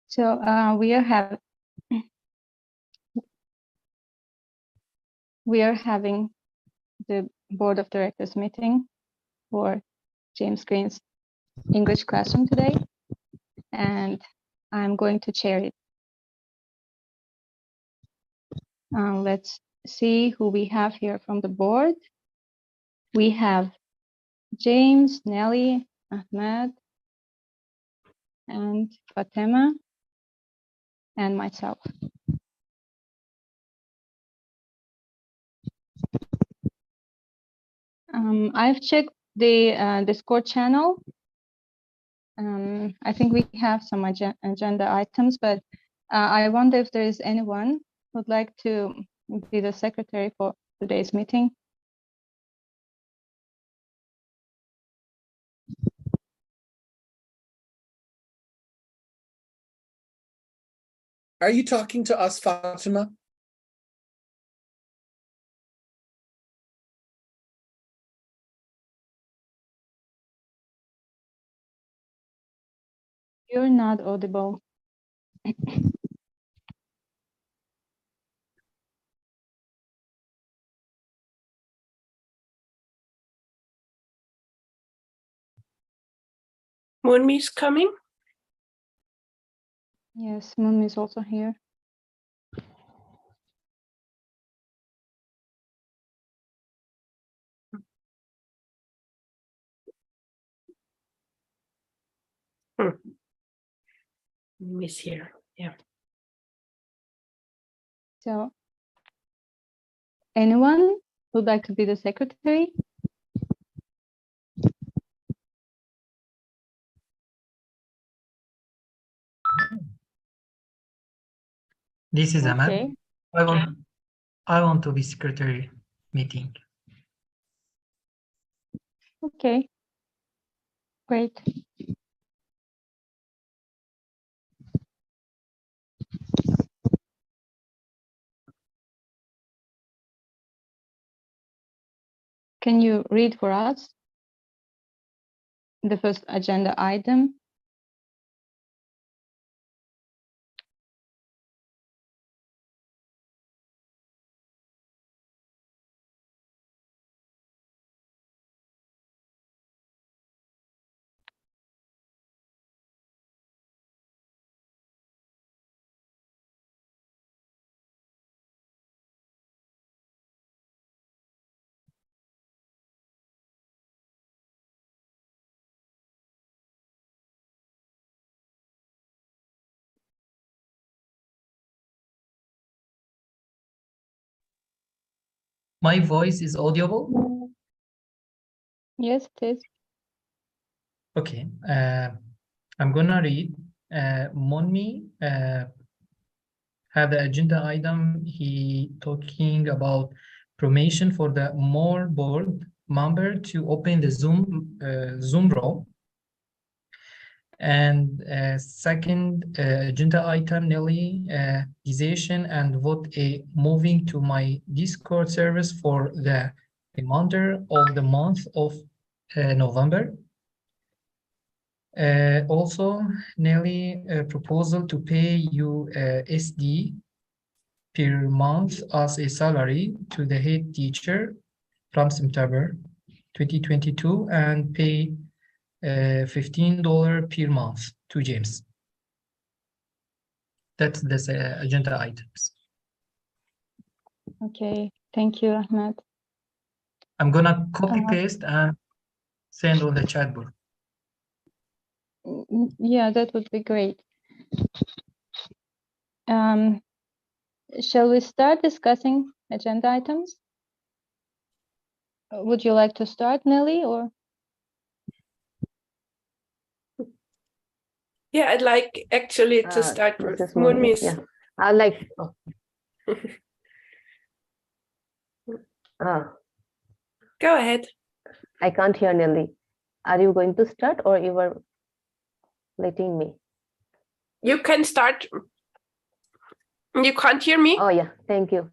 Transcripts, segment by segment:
So we are having the board of directors meeting for James Green's English classroom today, and I'm going to chair it. Let's see who we have here from the board. We have James, Nelly, Ahmed, and Fatima, and myself. I've checked the Discord channel. I think we have some agenda items, but I wonder if there is anyone who'd like to be the secretary for today's meeting. Are you talking to us, Fatima? You're not audible. Moonmi is coming. Yes, Moon is also here. Moonmi's here. Yeah. So, anyone who'd like to be the secretary? This is Ahmed. Okay. I want to be secretary meeting. Okay. Great. Can you read for us the first agenda item? My voice is audible? Yes, it is. Okay. I'm gonna read. Monmi have the agenda item. He talking about permission for the more board member to open the Zoom room. And second agenda item, Nelly, decision and vote a moving to my Discord service for the remainder of the month of November. Also, Nelly, proposal to pay you SD per month as a salary to the head teacher from September 2022 and pay $15 per month to James. That's the agenda items. Okay, thank you, Ahmed. I'm gonna copy paste and send on the chat board. Yeah, that would be great. Shall we start discussing agenda items? Would you like to start, Nelly, or? Yeah, I'd like actually to start with Moonmi's. Yeah, I like. Go ahead. I can't hear Nelly. Are you going to start or you were letting me? You can start. You can't hear me? Oh yeah, thank you.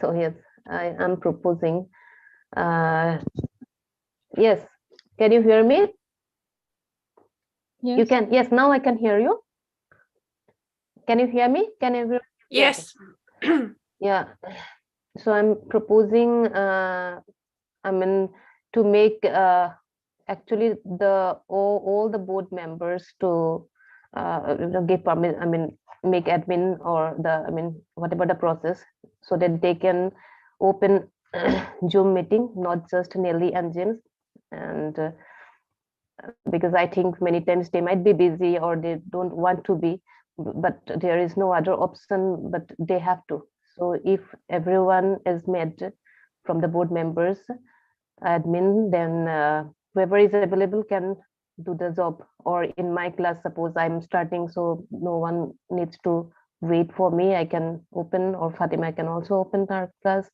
So yes, I am proposing. Yes, can you hear me? Yes. You can. Yes, now I can hear you. Can you hear me? Can everyone? Yes. Yeah. So I'm proposing, to make actually all the board members to give permission, make admin or whatever the process, so that they can open Zoom meeting, not just Nelly and James. And because I think many times they might be busy or they don't want to be, but there is no other option, but they have to. So if everyone is made from the board members, admin, then whoever is available can do the job. Or in my class, suppose I'm starting, so no one needs to wait for me, I can open, or Fatima can also open our class.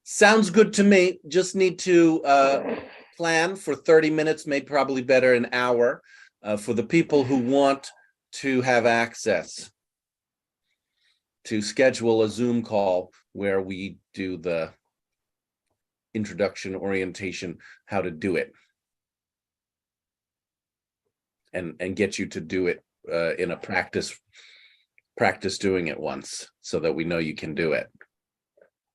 Sounds good to me. Just need to plan for 30 minutes, maybe probably better an hour, for the people who want to have access to schedule a Zoom call where we do the introduction, orientation, how to do it, and get you to do it in a practice doing it once, so that we know you can do it.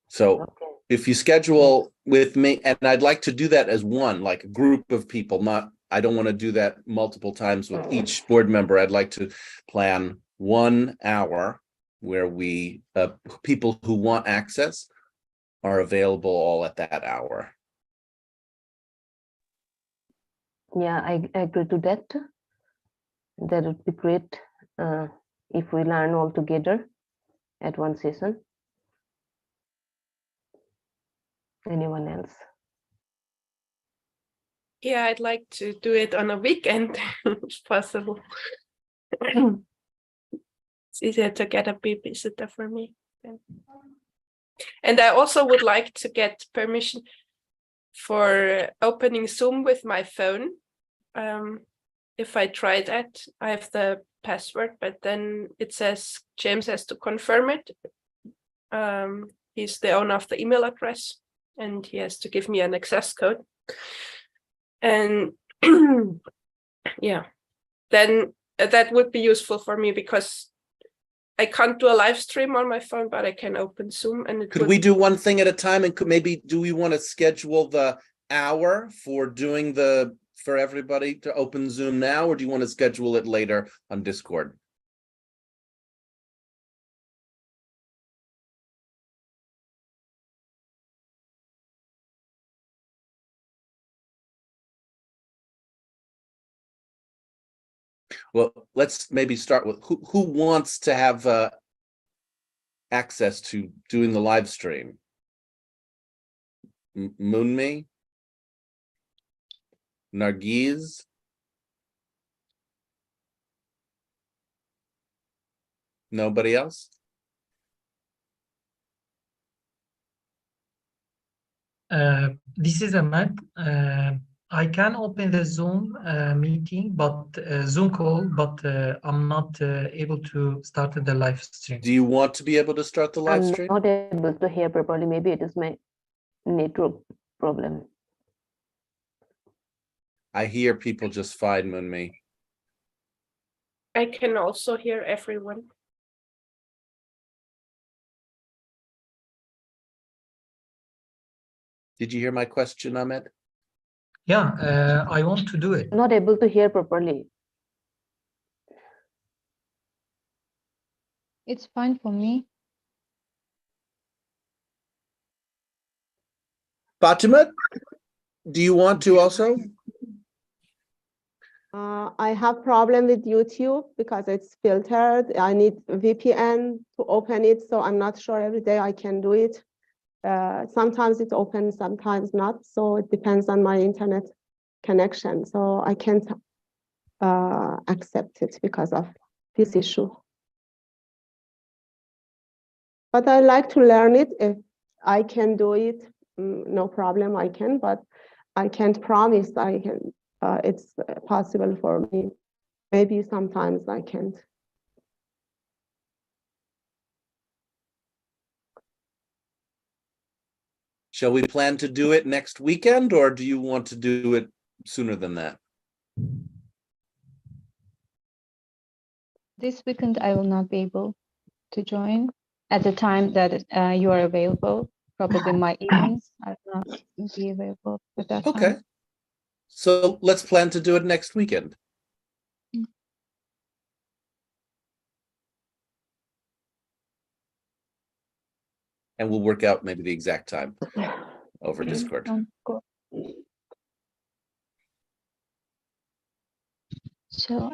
So Okay. if you schedule with me, and I'd like to do that as one, like a group of people, not, I don't want to do that multiple times with each board member. I'd like to plan 1 hour where we, people who want access are available all at that hour. Yeah, I agree to that. That would be great if we learn all together at one session. Anyone else? Yeah, I'd like to do it on a weekend if possible. It's easier to get a babysitter for me. And I also would like to get permission for opening Zoom with my phone. If I try that, I have the password, but then it says James has to confirm it. He's the owner of the email address, and he has to give me an access code. And yeah, then that would be useful for me, because I can't do a live stream on my phone, but I can open Zoom. And it Could we do one thing at a time? And could maybe, do we want to schedule the hour for doing for everybody to open Zoom now, or do you want to schedule it later on Discord? Well, let's maybe start with who wants to have access to doing the live stream. Moonmi? Nargiz? Nobody else? This is Ahmed. I can open the Zoom meeting, but Zoom call, but I'm not able to start the live stream. Do you want to be able to start the live I'm stream? not able to hear properly. Maybe it is my network problem. I hear people just fine, Moonmi. I can also hear everyone. Did you hear my question, Ahmed? Yeah, I want to do it. Not able to hear properly. It's fine for me. Fatima, do you want to also? I have problem with YouTube because it's filtered. I need VPN to open it, so I'm not sure every day I can do it. Sometimes it's open, sometimes not. So it depends on my internet connection. So I can't accept it because of this issue. But I like to learn it. If I can do it, no problem, I can, but I can't promise I can. It's possible for me. Maybe sometimes I can't. Shall we plan to do it next weekend, or do you want to do it sooner than that? This weekend I will not be able to join at the time that you are available. Probably my evenings I will not be available at that Okay. time. So let's plan to do it next weekend. And we'll work out maybe the exact time over Okay, Discord. cool. So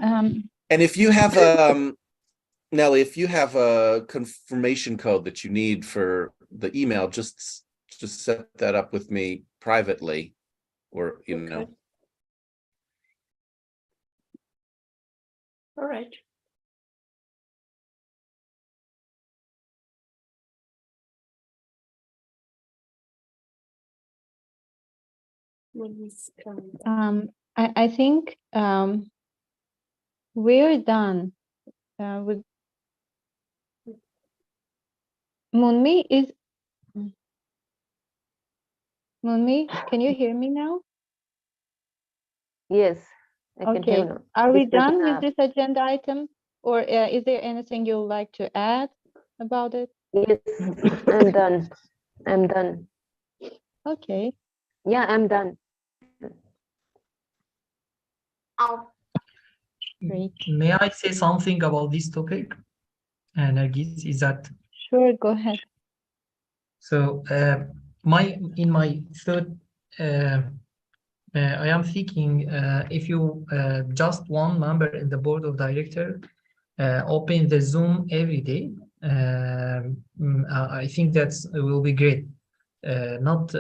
And if you have Nelly, if you have a confirmation code that you need for the email, just set that up with me privately, or you know. Okay. All right. When he's coming back. I think we're done with Moonmi. Moonmi, can you hear me now? Yes, I can hear Okay. you now. Are we It's breaking done with up. this agenda item, or is there anything you'd like to add about it? Yes, I'm done. I'm done. Okay. Yeah, I'm done. Great. May I say something about this topic? Nergis, is that Sure, go ahead. so? In my third, I am thinking if you just one member in the board of director open the Zoom every day, I think that's will be great. Not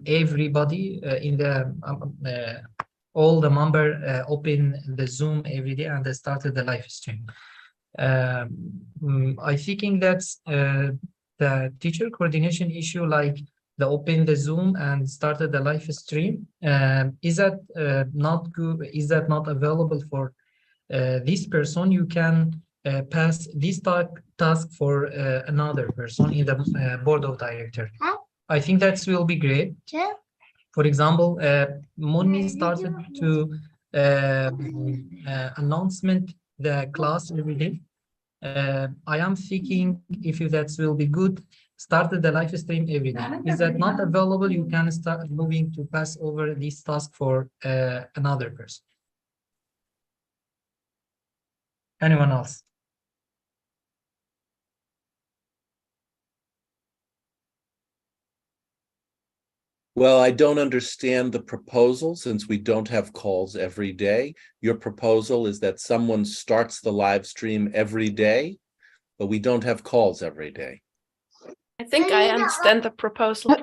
everybody in the all the member open the Zoom every day and they started the live stream. I thinking that's the teacher coordination issue, like the open the Zoom and started the live stream. Is that not good? Is that not available for this person? You can pass this task for another person in the board of director. I think that will be great. For example, Monmi started to announcement the class every day. I am thinking if that will be good, started the live stream every day. Is that not available? You can start moving to pass over this task for another person. Anyone else? Well, I don't understand the proposal since we don't have calls every day. Your proposal is that someone starts the live stream every day, but we don't have calls every day. I think I understand the proposal.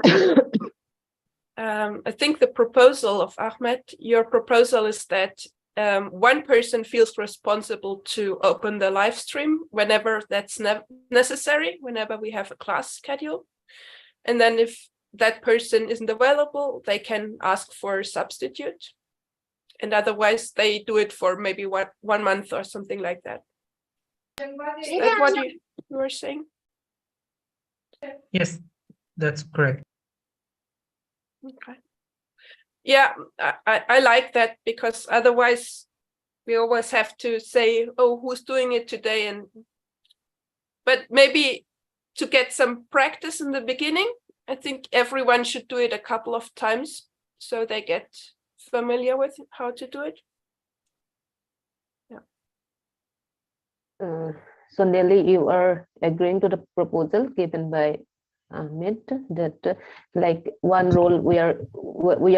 I think the proposal of Ahmed, your proposal is that one person feels responsible to open the live stream whenever that's necessary, whenever we have a class schedule. And then if that person isn't available, they can ask for a substitute. And otherwise they do it for maybe 1 month or something like that. Is that what you were saying? Yes, that's correct. Okay. Yeah, I like that, because otherwise we always have to say, oh, who's doing it today? But maybe to get some practice in the beginning, I think everyone should do it a couple of times so they get familiar with how to do it. Yeah. So Nelly, you are agreeing to the proposal given by Ahmed that like one role we are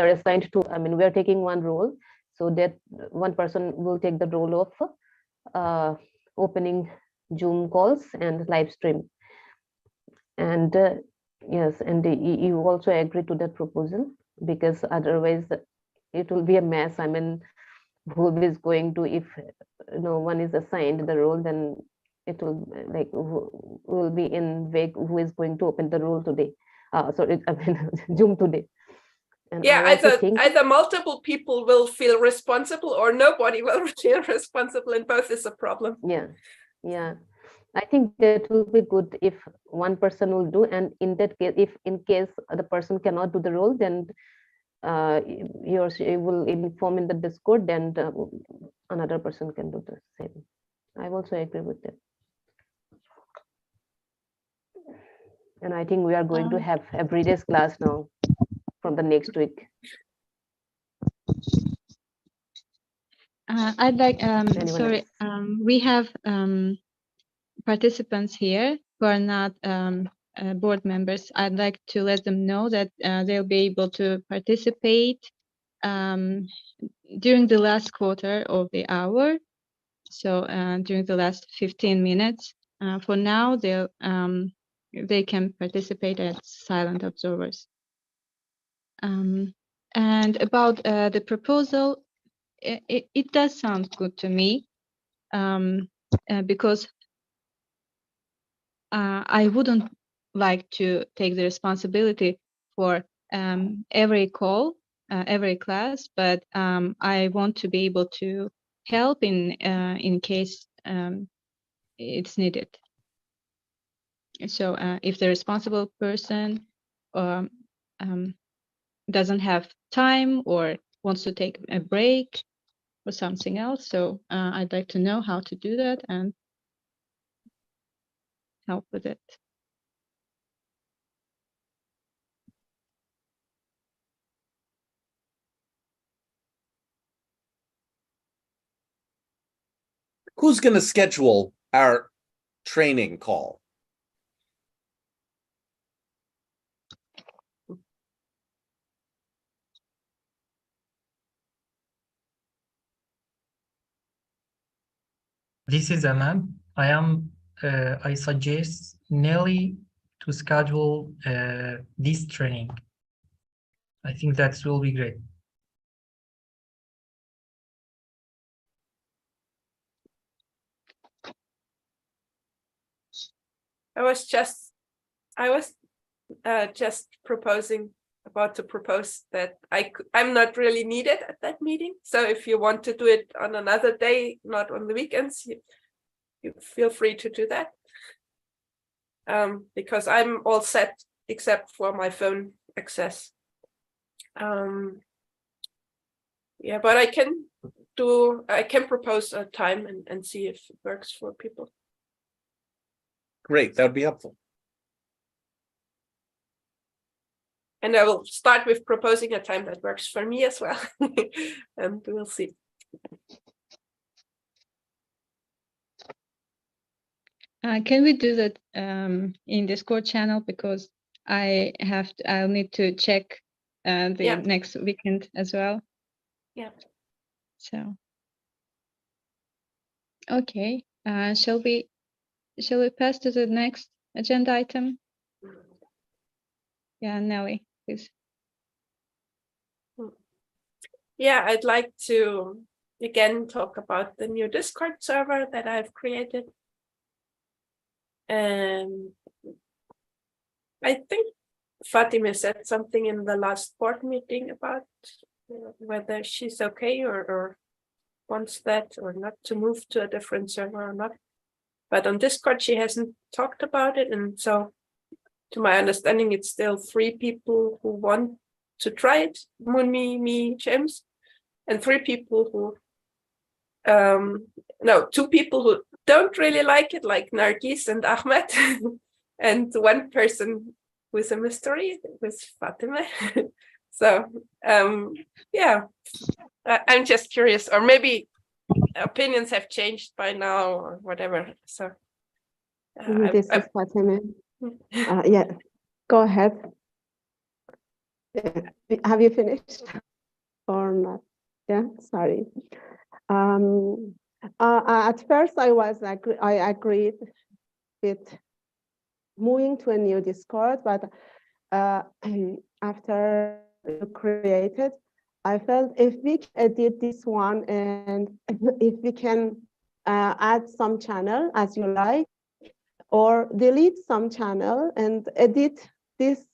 assigned to. I mean, we are taking one role, so that one person will take the role of opening Zoom calls and live stream. And yes, and you also agree to that proposal, because otherwise it will be a mess. I mean, who is going to, if no one is assigned the role, then it will like will be in vague who is going to open the role today. Sorry, I mean Zoom today. And Yeah, I also think either multiple people will feel responsible or nobody will feel responsible, and both is a problem. yeah. I think that will be good if one person will do, and in that case, if in case the person cannot do the role, then you will inform in the Discord, then another person can do the same. I also agree with that. And I think we are going to have everyday's class now from the next week. I'd like, Anyone sorry, we have participants here who are not board members. I'd like to let them know that they'll be able to participate during the last quarter of the hour. So during the last 15 minutes. For now, they can participate as silent observers. And about the proposal, it does sound good to me, because I wouldn't like to take the responsibility for every call, every class, but I want to be able to help in case it's needed. So if the responsible person doesn't have time or wants to take a break or something else, so I'd like to know how to do that and help with it. Who's going to schedule our training call? This is Aman. I suggest Nelly to schedule this training. I think that will be great. I was just about to propose that I'm not really needed at that meeting. So if you want to do it on another day, not on the weekends, you feel free to do that. Because I'm all set except for my phone access. Yeah, but I can propose a time and see if it works for people. Great, that would be helpful. And I will start with proposing a time that works for me as well. And we'll see. Can we do that in Discord channel? Because I'll need to check the next weekend as well. Yeah. So, okay. Shall we pass to the next agenda item? Yeah, Nelly, please. Yeah, I'd like to again talk about the new Discord server that I've created. And I think Fatima said something in the last board meeting about whether she's okay or wants that or not to move to a different server or not. But on Discord, she hasn't talked about it. And so to my understanding, it's still 3 people who want to try it, Moonmi, me, James, and 3 people who, 2 people who don't really like it, like Nargis and Ahmed, and 1 person with a mystery, with Fatima. So, yeah, I'm just curious, or maybe opinions have changed by now or whatever. So, This is Fatima. Yeah, go ahead. Have you finished or not? Yeah, sorry. At first, I agreed with moving to a new Discord, but after you created, I felt if we can edit this one and if we can add some channel as you like, or delete some channel and edit this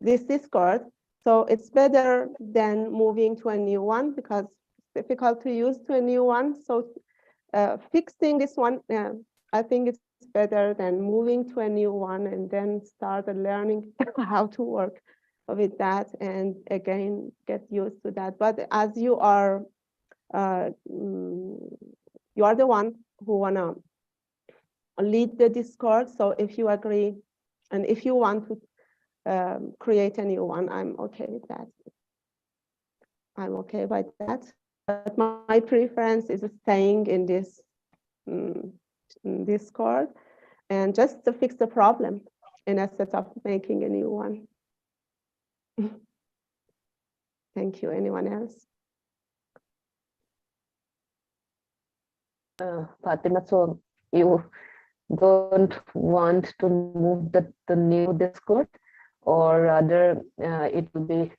this Discord. So it's better than moving to a new one because it's difficult to use to a new one. So fixing this one, I think it's better than moving to a new one and then start learning how to work with that and again get used to that. But as you are you are the one who wanna lead the Discord. So if you agree, and if you want to create a new one, I'm okay with that. I'm okay by that. But my preference is staying in this Discord and just to fix the problem instead of making a new one. Thank you. Anyone else? Fatima, so you don't want to move the new Discord, or rather it will be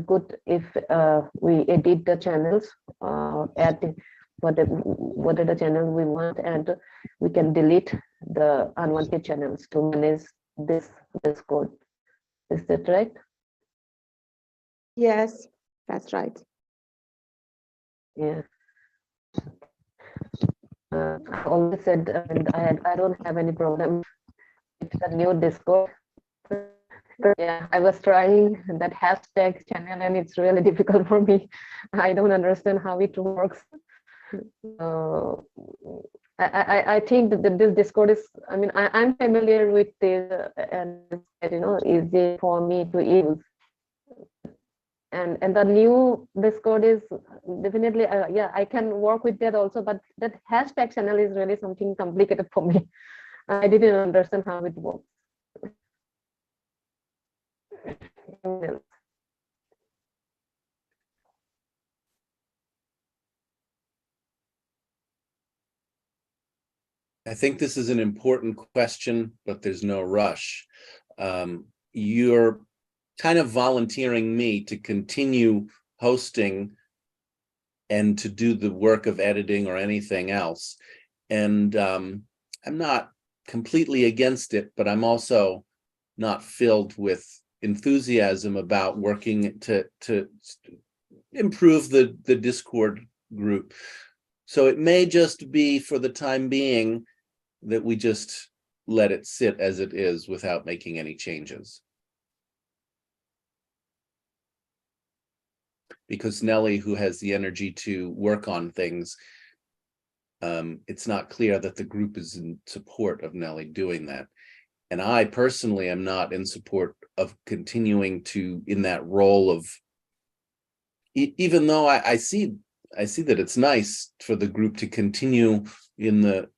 good if we edit the channels, add whatever channel we want, and we can delete the unwanted channels to manage this Discord. Is that right? Yes, that's right. Yeah. I always said, and I don't have any problem with the new Discord. Yeah, I was trying that hashtag channel and it's really difficult for me. I don't understand how it works. I think that this Discord is, I mean, I'm familiar with this and it's, easy for me to use. And the new Discord is definitely, yeah, I can work with that also, but that hashtag channel is really something complicated for me. I didn't understand how it works. I think this is an important question, but there's no rush. You're kind of volunteering me to continue hosting and to do the work of editing or anything else. And I'm not completely against it, but I'm also not filled with enthusiasm about working to improve the Discord group. So it may just be for the time being that we just let it sit as it is without making any changes. Because Nelly, who has the energy to work on things, it's not clear that the group is in support of Nelly doing that. And I personally am not in support of continuing to in that role of, even though I see that it's nice for the group to continue in the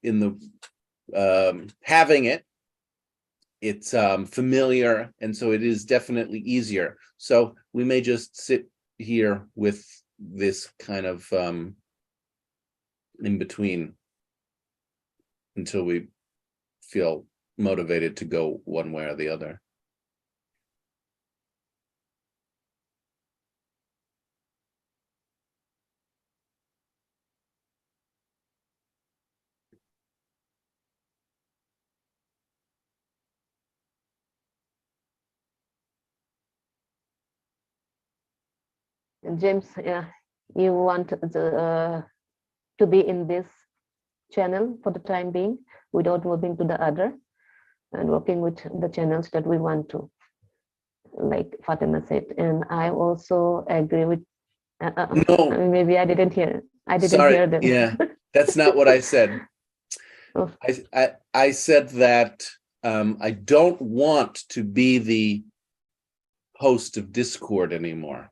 having it. It's familiar, and so it is definitely easier. So we may just sit here with this kind of in between until we feel motivated to go one way or the other. James, yeah, you want to be in this channel for the time being without moving to the other and working with the channels that we want to, like Fatima said. And I also agree with, No, maybe I didn't hear. I didn't sorry, hear them. yeah, that's not what I said. Oh. I said that I don't want to be the host of Discord anymore.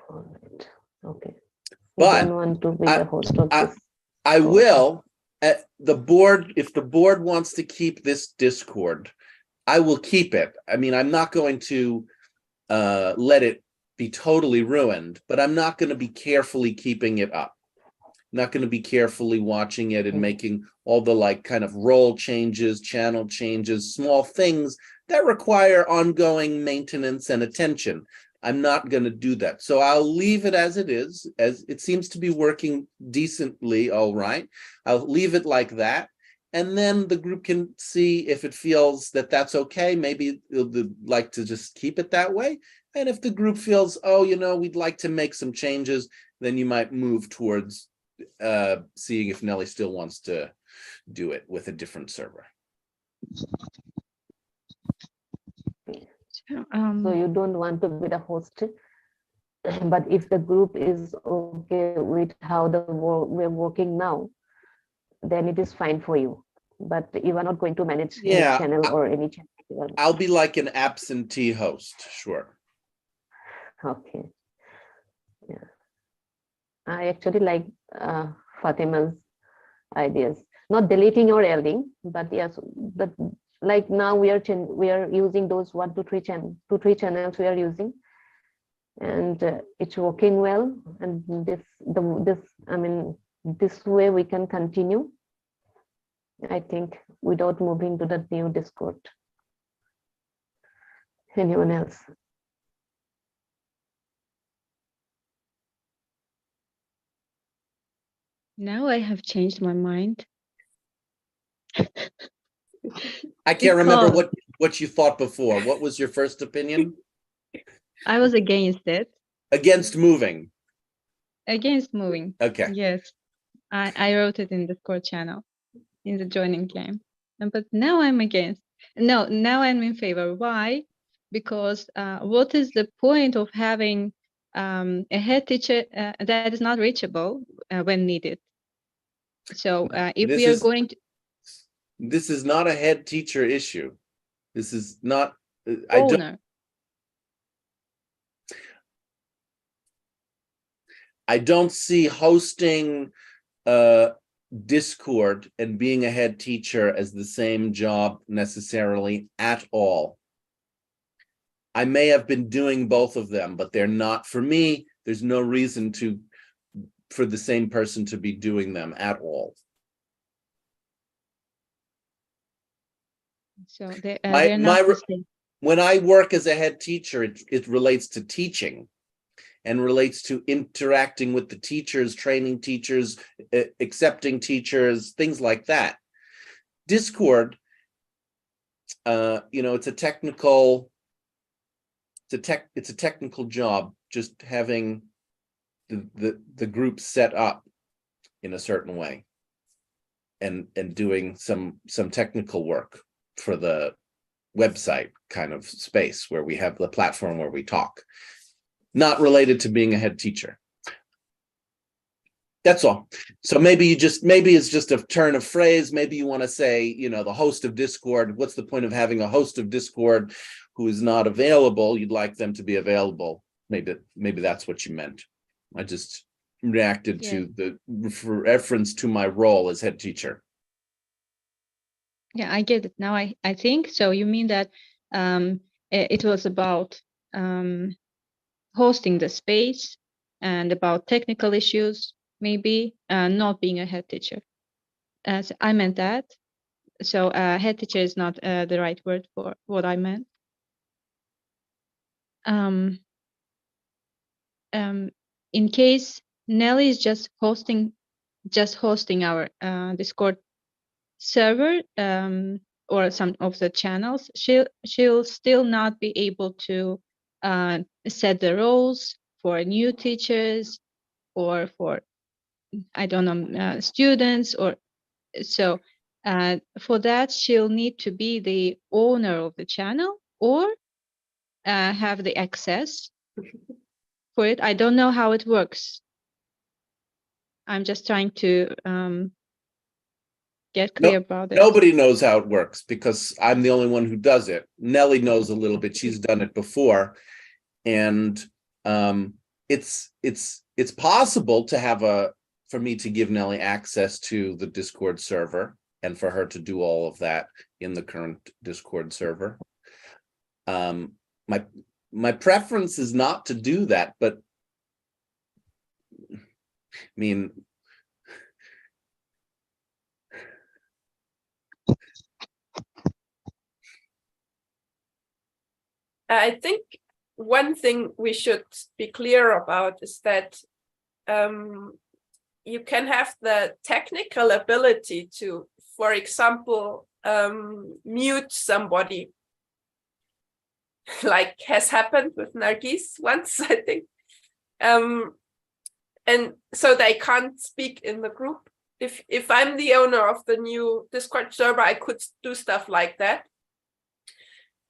All right. Okay. But you don't want to be the host of this. I will. The board, if the board wants to keep this Discord, I will keep it. I mean, I'm not going to let it be totally ruined, but I'm not going to be carefully keeping it up. I'm not going to be carefully watching it and making all the like kind of role changes, channel changes, small things that require ongoing maintenance and attention. I'm not going to do that. So I'll leave it as it is, as it seems to be working decently. All right. I'll leave it like that. And then the group can see if it feels that that's okay. Maybe they'll like to just keep it that way. And if the group feels, oh, we'd like to make some changes, then you might move towards seeing if Nelly still wants to do it with a different server. So you don't want to be the host But if the group is okay with how we're working now, then it is fine for you. But you are not going to manage his Yeah, channel or any channel. I'll be like an absentee host, sure. Okay. Yeah. I actually like Fatima's ideas. Not deleting or adding, but yes, but like now we are using those 1 to 3 channels we are using, and it's working well. And this way we can continue, I think, without moving to the new Discord. Anyone else? Now I have changed my mind. I can't remember Because what you thought before. What was your first opinion? I was against it, Against moving. against moving. Okay. Yes, I wrote it in the Discord channel in the joining game, but now I'm against. No, now I'm in favor. Why? Because what is the point of having a head teacher that is not reachable when needed? So if This we are is- going to This is not a head teacher issue. This is not, I don't, owner, I don't see hosting Discord and being a head teacher as the same job necessarily at all. I may have been doing both of them, but they're not, for me, there's no reason for the same person to be doing them at all. so they're not the same. When I work as a head teacher, it relates to teaching and relates to interacting with the teachers, training teachers, accepting teachers, things like that. Discord, it's a technical, it's a technical job, just having the group set up in a certain way and doing some technical work for the website kind of space where we have the platform where we talk, not related to being a head teacher. That's all. So maybe it's just a turn of phrase. Maybe you want to say, the host of Discord. What's the point of having a host of Discord who is not available? You'd like them to be available. Maybe that's what you meant. I just reacted to the reference to my role as head teacher. Yeah, I get it now. I think so. You mean that it was about hosting the space and about technical issues, maybe not being a head teacher. So I meant that. So head teacher is not the right word for what I meant. In case Nelly is just hosting our Discord server or some of the channels, she'll still not be able to set the roles for new teachers or for, I don't know, students, or so for that she'll need to be the owner of the channel or have the access for it. I don't know how it works. I'm just trying to get clear about it. Nobody knows how it works because I'm the only one who does it. Nelly knows a little bit. She's done it before. And it's possible to have for me to give Nelly access to the Discord server and for her to do all of that in the current Discord server. My preference is not to do that, but I mean, I think one thing we should be clear about is that you can have the technical ability to, for example, mute somebody, like has happened with Nargis once, I think. And so they can't speak in the group. If I'm the owner of the new Discord server, I could do stuff like that.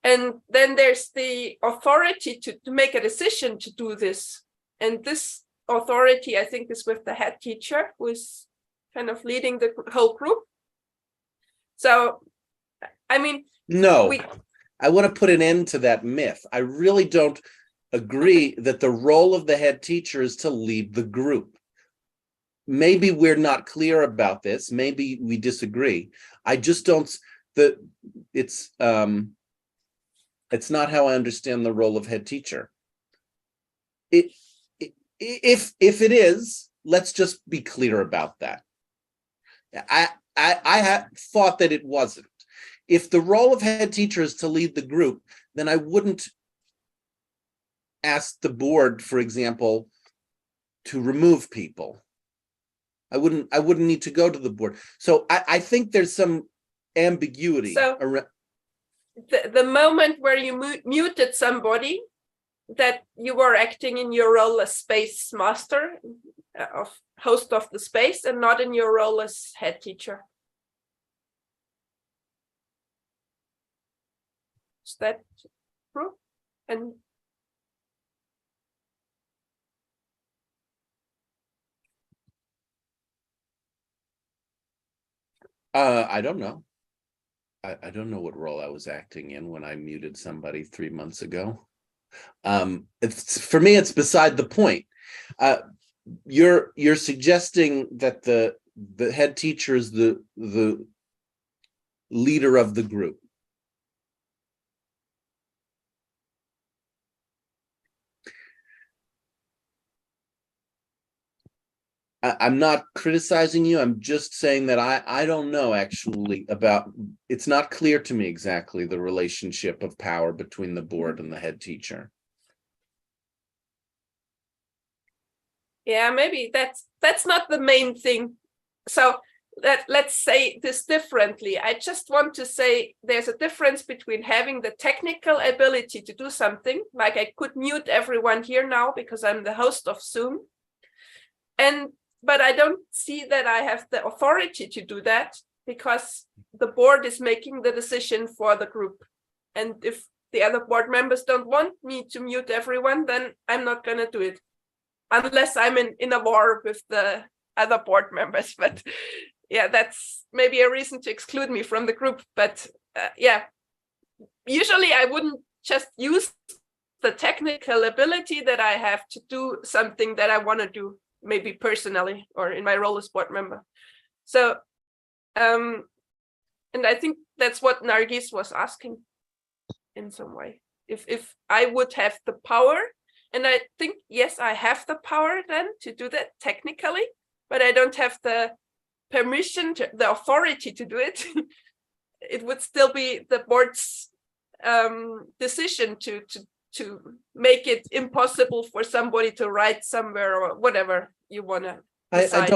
And then there's the authority to make a decision to do this And this authority, I think, is with the head teacher, who is kind of leading the whole group. So, I mean, No, I want to put an end to that myth. I really don't agree that the role of the head teacher is to lead the group. Maybe we're not clear about this. Maybe we disagree. I just don't, it's not how I understand the role of head teacher. If it is, let's just be clear about that. I had thought that it wasn't. If the role of head teacher is to lead the group, then I wouldn't ask the board, for example, to remove people. I wouldn't need to go to the board. So I think there's some ambiguity. So around. The moment where you muted somebody, that you were acting in your role as space master, of host of the space, and not in your role as head teacher. Is that true? And I don't know. I don't know what role I was acting in when I muted somebody 3 months ago. It's, for me, it's beside the point. You're suggesting that the head teacher is the leader of the group. I'm not criticizing you. I'm just saying that I don't know actually about, it's not clear to me exactly the relationship of power between the board and the head teacher. yeah, maybe that's not the main thing. So let's say this differently. I just want to say there's a difference between having the technical ability to do something, like I could mute everyone here now because I'm the host of Zoom, but I don't see that I have the authority to do that, because the board is making the decision for the group. And if the other board members don't want me to mute everyone, then I'm not going to do it, unless I'm in a war with the other board members. But yeah, that's maybe a reason to exclude me from the group. But yeah, usually I wouldn't just use the technical ability that I have to do something that I want to do, maybe personally or in my role as board member. So, and I think that's what Nargis was asking in some way. If I would have the power, and I think, yes, I have the power then to do that technically, but I don't have the permission, the authority to do it. It would still be the board's decision to make it impossible for somebody to write somewhere or whatever you want to decide.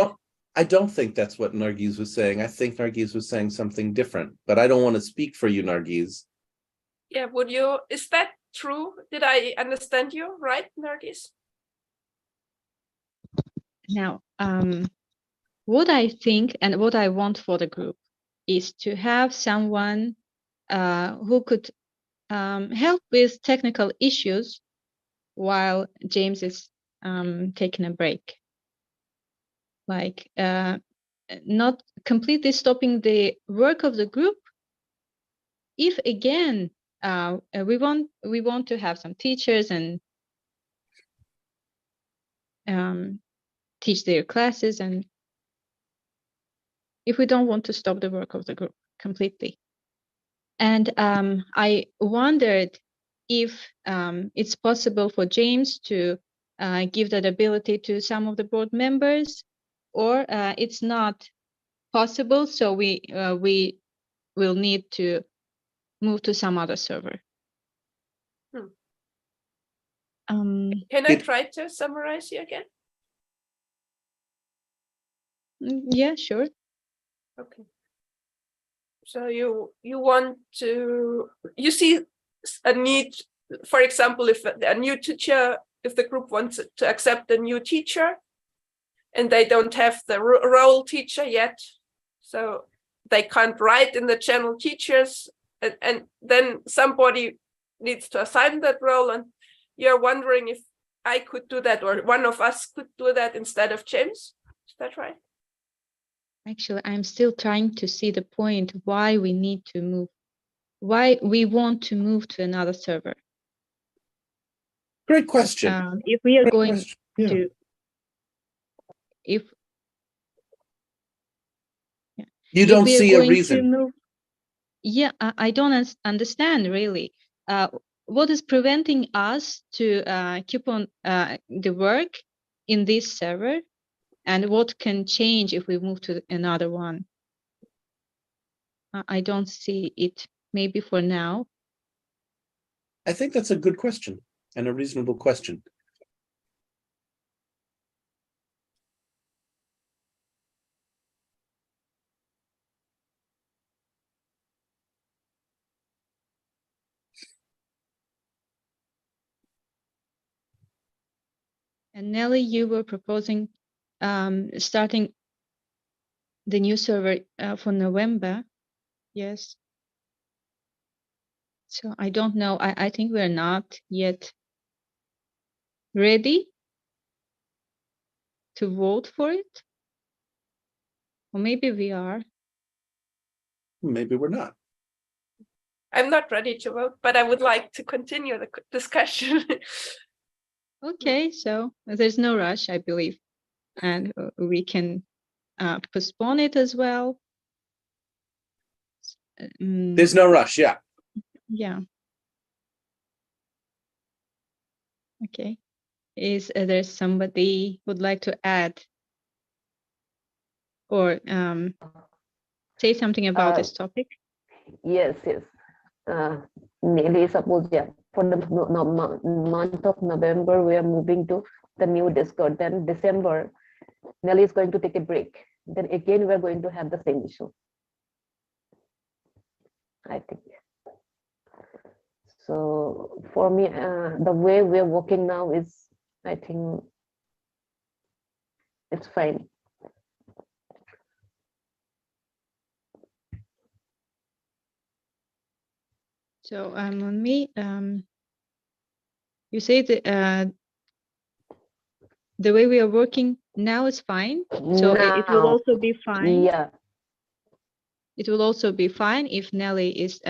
I don't think that's what Nargis was saying. I think Nargis was saying something different, but I don't want to speak for you, Nargis. Yeah, is that true? Did I understand you right, Nargis? Now, what I think and what I want for the group is to have someone who could help with technical issues while James is taking a break. Like not completely stopping the work of the group. If again, we want to have some teachers and teach their classes, and if we don't want to stop the work of the group completely. And I wondered if it's possible for James to give that ability to some of the board members, or it's not possible, so we will need to move to some other server. Can I try to summarize you again? Yeah, sure. Okay. So you want to, you see a need, for example, if a new teacher, if the group wants to accept a new teacher and they don't have the role teacher yet, so they can't write in the channel teachers, and then somebody needs to assign that role, and you're wondering if I could do that, or one of us could do that instead of James. Is that right? Actually, I'm still trying to see the point why we need to move, why we want to move to another server. Great question. If we are Great going question. Yeah. to, if You if don't we are see a going to reason. move, yeah, I don't understand really. What is preventing us to keep on the work in this server, and what can change if we move to another one? I don't see it. Maybe for now. I think that's a good question and a reasonable question. And Nelly, you were proposing starting the new server for November. Yes. So I don't know. I think we're not yet ready to vote for it. Or maybe we are. Maybe we're not. I'm not ready to vote, but I would like to continue the discussion. Okay, so there's no rush, I believe. And we can postpone it as well. There's no rush. Yeah. Yeah. Okay. Is there somebody would like to add or say something about this topic? Yes, yes. Maybe suppose, yeah, for the month of November, we are moving to the new Discord. Then December, Nelly is going to take a break. Then again, we are going to have the same issue, I think. So for me, the way we are working now is, I think, it's fine. So on me, you say the way we are working now is fine. So it will Now, also be fine. yeah, It will also be fine if Nelly is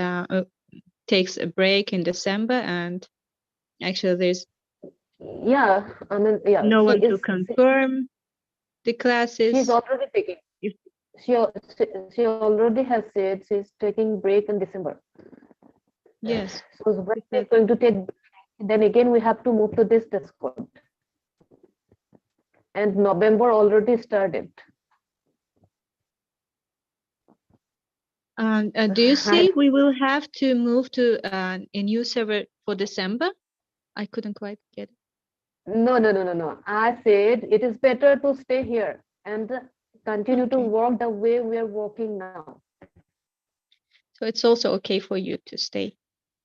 takes a break in December, and actually there's yeah. I mean, yeah. no She one to is. confirm the She's classes. already taking. If She she already has said she's taking break in December. yes, So when we're because going to take, then again we have to move to this Discord. And November already started. do you see we will have to move to a new server for December? I couldn't quite get it. No. I said it is better to stay here and continue to Okay. work the way we are working now. So it's also okay for you to stay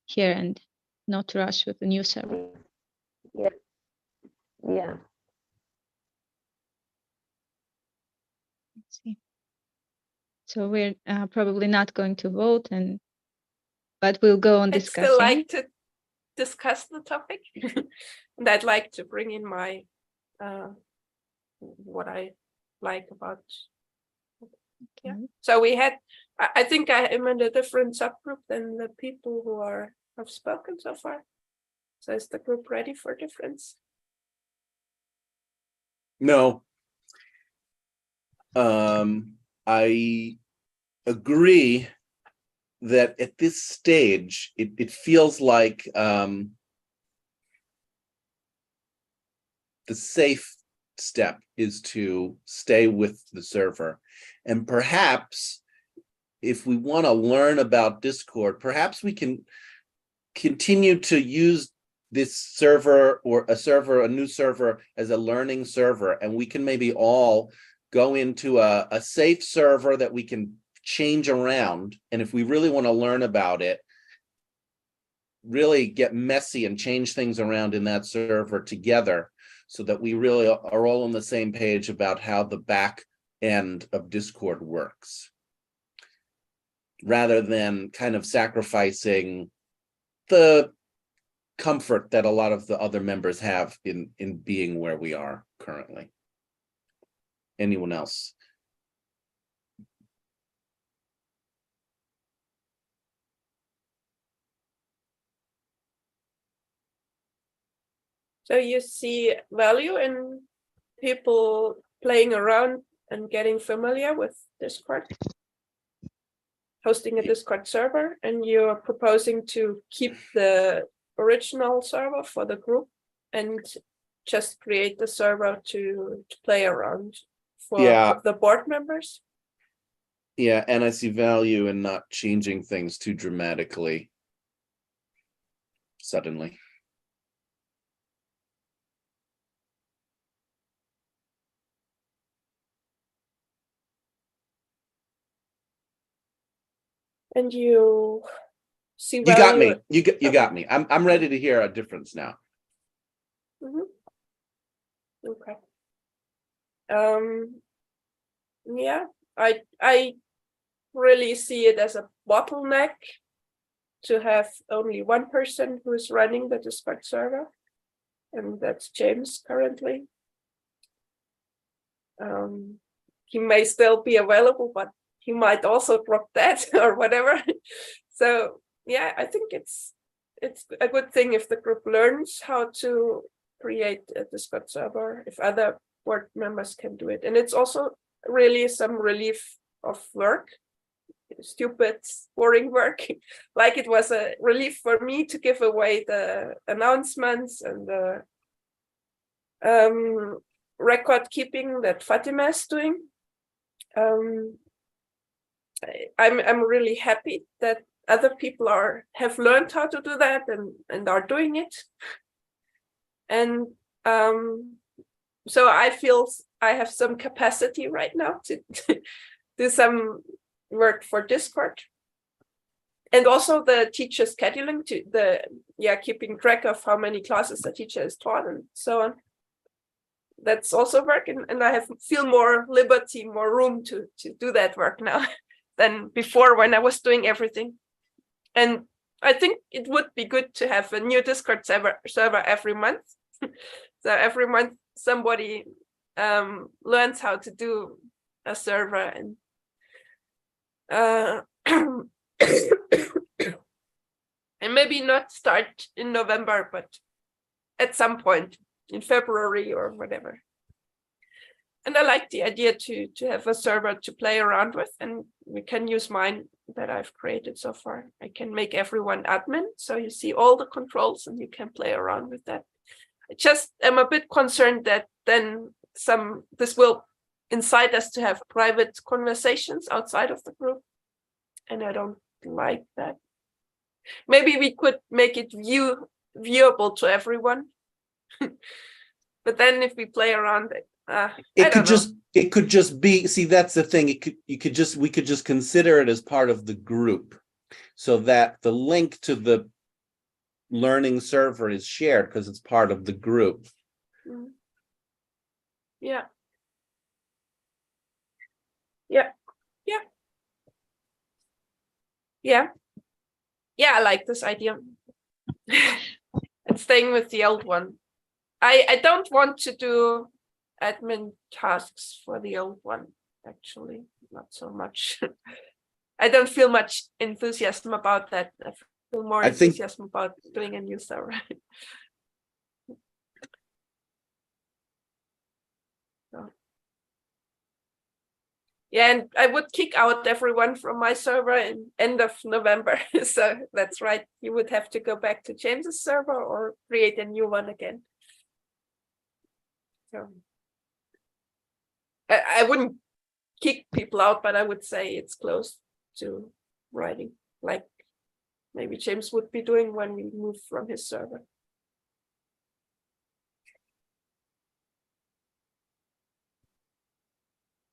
here and not rush with the new server. Yeah. Yeah. Let's see. So we're probably not going to vote, but we'll go on I'd discussing. still like to discuss the topic, and I'd like to bring in my what I like about. Yeah. So we had. I think I am in a different subgroup than the people who have spoken so far. So is the group ready for difference? No. I agree that at this stage, it feels like the safe step is to stay with the server. And perhaps if we want to learn about Discord, perhaps we can continue to use this server or a new server as a learning server, and we can maybe all go into a safe server that we can change around. And if we really want to learn about it, really get messy and change things around in that server together, so that we really are all on the same page about how the back end of Discord works, rather than kind of sacrificing the comfort that a lot of the other members have in being where we are currently. Anyone else? So you see value in people playing around and getting familiar with Discord, hosting a Discord server, and you're proposing to keep the original server for the group and just create the server to play around for Yeah. the board members. Yeah, and I see value in not changing things too dramatically suddenly. And you see You got value. me. You got me. I'm ready to hear a difference now. Mhm. Okay. Yeah, I really see it as a bottleneck to have only one person who is running the Discord server, and that's James currently. He may still be available, but he might also drop that or whatever. So yeah, I think it's a good thing if the group learns how to create a Discord server, if other board members can do it. And it's also really some relief of work, stupid, boring work. Like it was a relief for me to give away the announcements and the record keeping that Fatima is doing. I'm really happy that other people have learned how to do that and are doing it. And so I feel I have some capacity right now to do some work for Discord. And also the teacher scheduling, keeping track of how many classes the teacher has taught and so on. That's also work, and I feel more liberty, more room to do that work now than before when I was doing everything. And I think it would be good to have a new Discord server every month. So every month somebody learns how to do a server, and and maybe not start in November, but at some point in February or whatever. And I like the idea to have a server to play around with, and we can use mine that I've created so far. I can make everyone admin, so you see all the controls and you can play around with that. I just am a bit concerned that then this will incite us to have private conversations outside of the group, and I don't like that. Maybe we could make it viewable to everyone. But then if we play around it, it could just be, see, that's the thing. We could just consider it as part of the group, so that the link to the learning server is shared because it's part of the group. Yeah. I like this idea. And staying with the old one. I don't want to do admin tasks for the old one, actually, not so much. I don't feel much enthusiasm about that. I feel more enthusiasm about doing a new server. So. Yeah, and I would kick out everyone from my server in end of November. So that's right. You would have to go back to James's server or create a new one again. So I wouldn't kick people out, but I would say it's close to writing, like maybe James would be doing when we move from his server.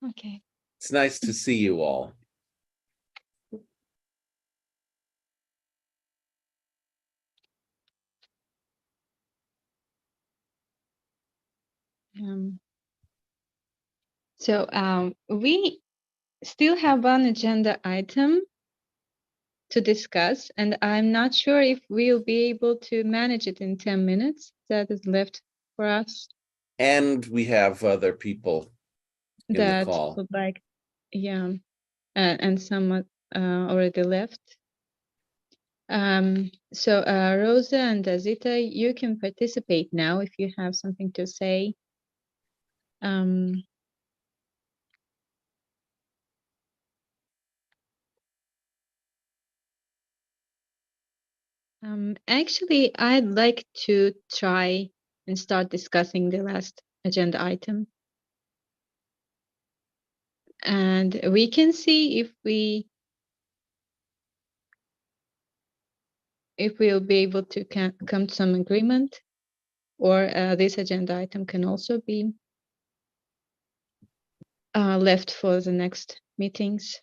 Okay. It's nice to see you all. So we still have one agenda item to discuss, and I'm not sure if we'll be able to manage it in 10 minutes that is left for us. And we have other people in the That call. would like, yeah, and some already left. So Rosa and Zita, you can participate now if you have something to say. Actually, I'd like to try and start discussing the last agenda item. And we can see if we'll be able to come to some agreement, or this agenda item can also be left for the next meetings.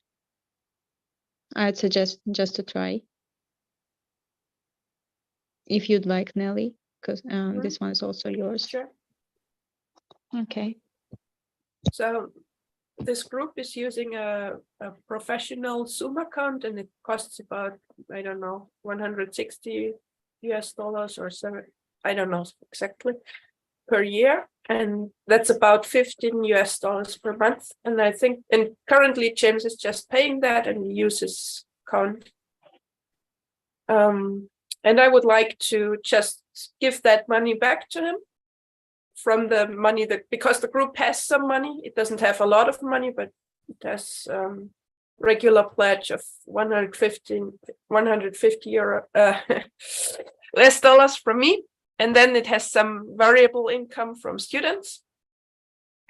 I'd suggest just to try. If you'd like, Nelly, because this one is also yours. Sure. Okay. So this group is using a professional Zoom account, and it costs about, I don't know, $160 or so, I don't know exactly, per year. And that's about $15 per month. And I think, and currently James is just paying that and uses account. And I would like to just give that money back to him from the money that, because the group has some money, it doesn't have a lot of money, but it has regular pledge of 150 euro less dollars from me. And then it has some variable income from students.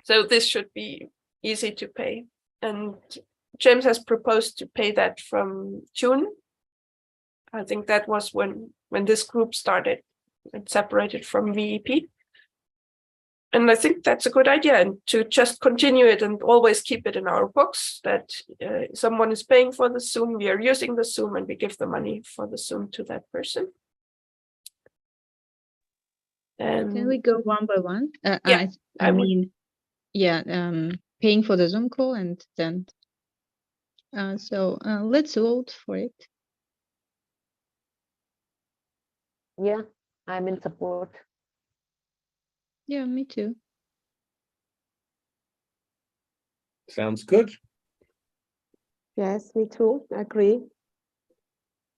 So this should be easy to pay. And James has proposed to pay that from June. I think that was when this group started and separated from VEP. And I think that's a good idea, and to just continue it and always keep it in our books that someone is paying for the Zoom, we are using the Zoom, and we give the money for the Zoom to that person. And Can we go one by one? Yeah, I mean, yeah, paying for the Zoom call, and then so let's vote for it. Yeah, I'm in support. Yeah, me too. Sounds good. Yes, me too. Agree.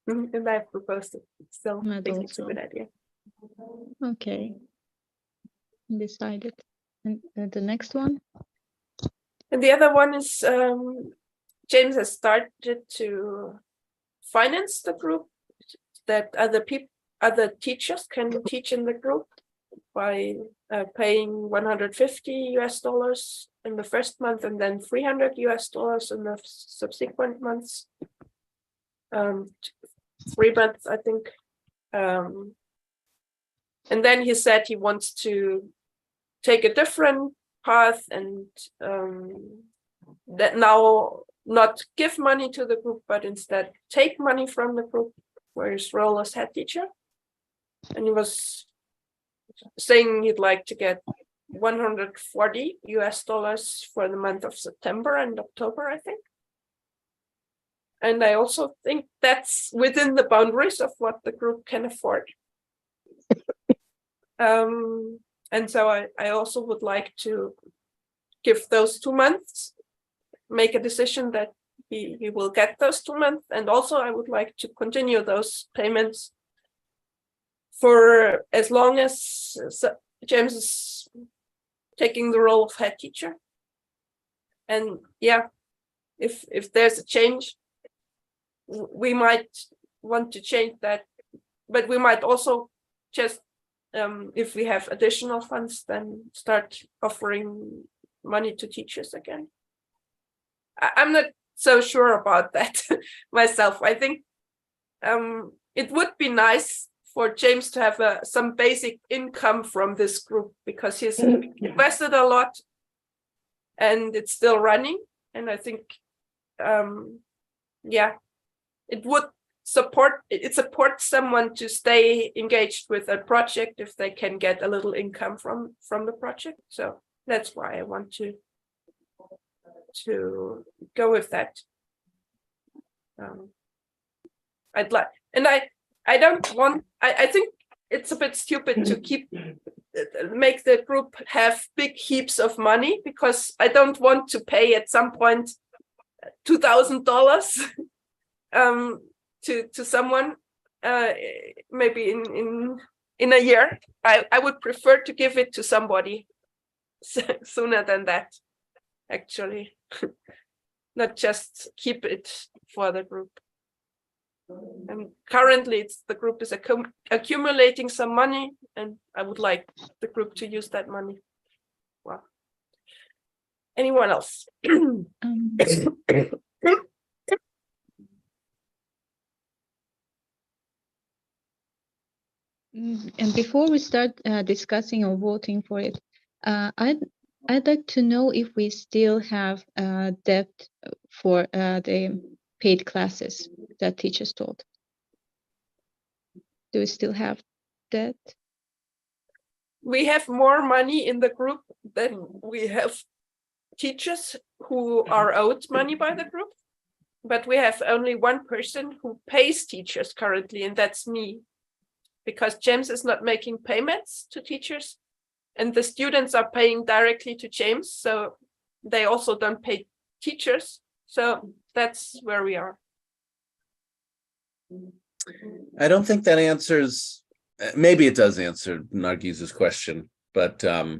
and I proposed it. Still I'd think it's a also. good idea. Okay. Decided. And the next one? And the other one is James has started to finance the group, that other teachers can teach in the group by paying $150 in the first month, and then $300 in the subsequent months. 3 months, I think. And then he said he wants to take a different path, and that now not give money to the group, but instead take money from the group for his role as head teacher. And he was saying he'd like to get $140 for the month of September and October, I think. And I also think that's within the boundaries of what the group can afford. And so I also would like to give those 2 months, make a decision that he will get those 2 months. And also I would like to continue those payments for as long as James is taking the role of head teacher. And yeah, if there's a change, we might want to change that, but we might also just, if we have additional funds, then start offering money to teachers again. I'm not so sure about that myself. I think it would be nice for James to have some basic income from this group, because he's invested a lot and it's still running. And I think, yeah, it supports someone to stay engaged with a project if they can get a little income from the project. So that's why I want to go with that. I'd like, and I don't want, I think it's a bit stupid to make the group have big heaps of money, because I don't want to pay at some point $2,000 to someone, maybe in a year. I would prefer to give it to somebody sooner than that, actually. Not just keep it for the group. And currently the group is accumulating some money, and I would like the group to use that money. Wow. Anyone else? And before we start discussing or voting for it, I'd like to know if we still have debt for the paid classes that teachers taught. Do we still have debt? We have more money in the group than we have teachers who are owed money by the group, but we have only one person who pays teachers currently, and that's me, because James is not making payments to teachers, and the students are paying directly to James, so they also don't pay teachers. So that's where we are. I don't think that answers, maybe it does answer Nargiz's question, but I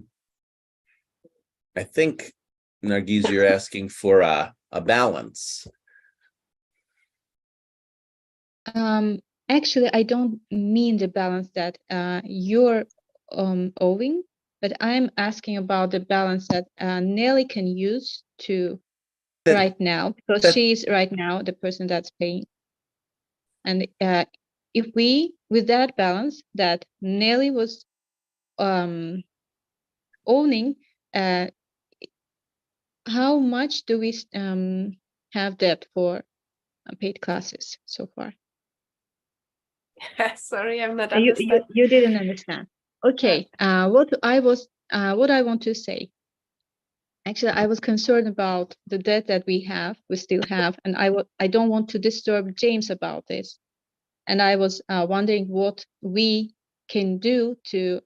think, Nargiz, you're asking for a balance. Actually, I don't mean the balance that you're owing, but I'm asking about the balance that Nelly can use to right now, because she's right now the person that's paying. And if we, with that balance that Nelly was owning, how much do we have debt for paid classes so far? Sorry, I'm not understanding. You didn't understand. Okay. What I want to say. Actually, I was concerned about the debt that we still have, and I don't want to disturb James about this. And I was wondering what we can do to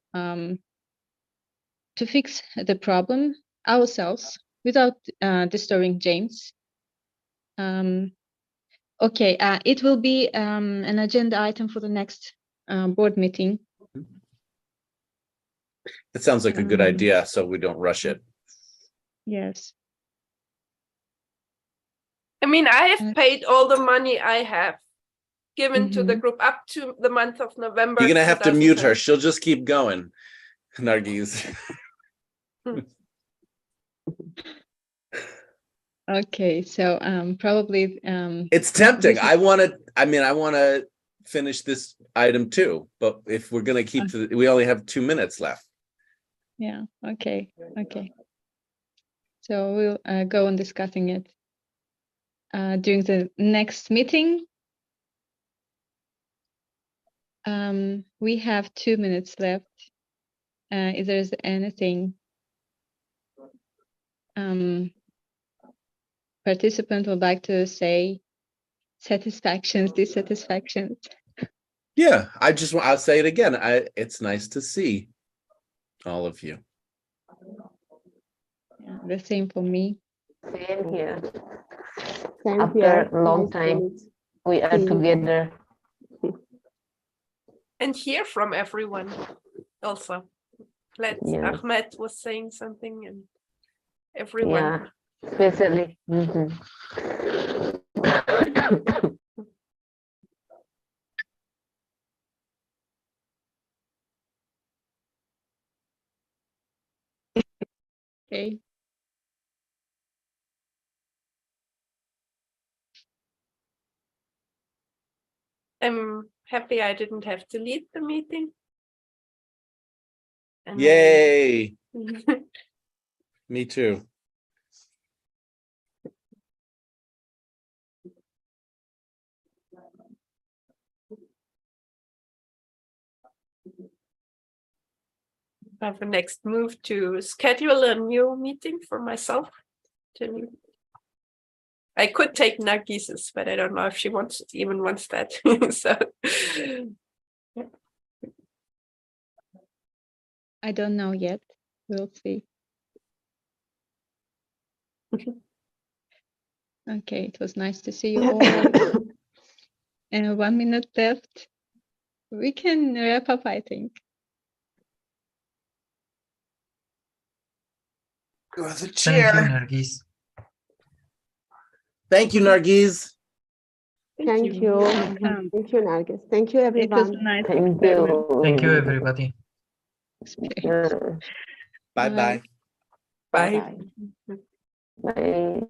fix the problem ourselves without disturbing James. Okay, it will be an agenda item for the next board meeting. It sounds like a good idea, so we don't rush it. Yes. I mean, I have paid all the money I have given to the group up to the month of November. You're gonna have to mute her. She'll just keep going, Nargiz. Okay, so probably it's tempting. I want to finish this item too, but if we're gonna keep we only have 2 minutes left. Yeah, okay. So we'll go on discussing it during the next meeting. We have 2 minutes left. If there's anything participant would like to say, satisfactions, dissatisfactions. Yeah, I'll say it again. It's nice to see all of you. Yeah, the same for me. Same here. Same After here. a long Nice time, to we are see you. together. And hear from everyone also. Ahmed was saying something, and everyone. Yeah, especially. Okay. I'm happy I didn't have to lead the meeting. And Yay! Me too. I have a next move to schedule a new meeting for myself. I could take Nargis's, but I don't know if she even wants that. So I don't know yet. We'll see. Okay, it was nice to see you all. And 1 minute left. We can wrap up, I think. Go to the Thank you, chair. Nargis. Thank you, Nargiz. Thank you. Welcome. Thank you, Nargis. Thank you, It was a everyone. nice Thank experiment. you. Thank you, everybody. Experience. Uh, Bye-bye. bye. Bye. Bye.